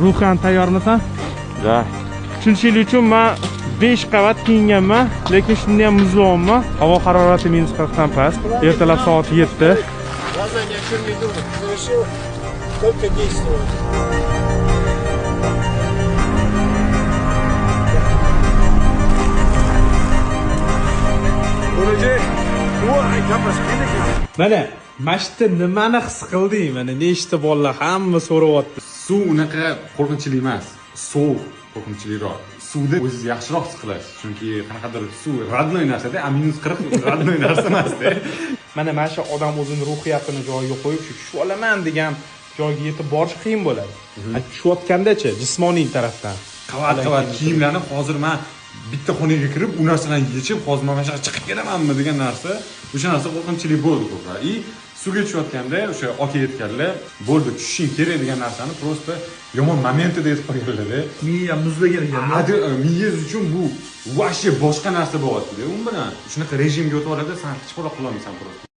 Ruhan tayyormisan? Da. Tushunchlik uchun men 5 qavat kiyinganman, lekin shunda ham muzlayapman. Havo harorati -40 dan past. Ertalab soat 7. Глаза ни о чем не думают. Совершил только действовать. Mana mashta nimani his qilding? Mana nechta bolalar hamma so'rayapti. Suv unaqa qo'rqinchli emas. Sovuq qo'rqinchliroq. Suvda o'zingiz yaxshiroq his qilasiz. Chunki qanaqadir suv radnoy narsada, -40 radnoy narsa emasda. Mana shu odam o'zini ruhiyatini joyiga qo'yib, tushib olaman degan joyga yetib borish qiyin bo'ladi. Tushayotganda-chi, jismoniy tarafdan. Qavat kiyimlarni hozir men bitta xonaga kirib, u narsalarni yechib, hozir mana shu chiqib kelamanmi degan narsa, o'sha narsa qo'rqinchli bo'ldi ko'proq. Suvga tushayotganda o'sha aka aytganlar, bo'ldi tushishing kerak degan narsani просто yomon momentida aytib qo'yganlar-da. Miya muzlagan ekan. Miyangiz uchun bu вообще boshqa narsa bo'lyapti-da. U bilan shunaqa rejimga o'tib oladi, sen hech qila olmaysan просто.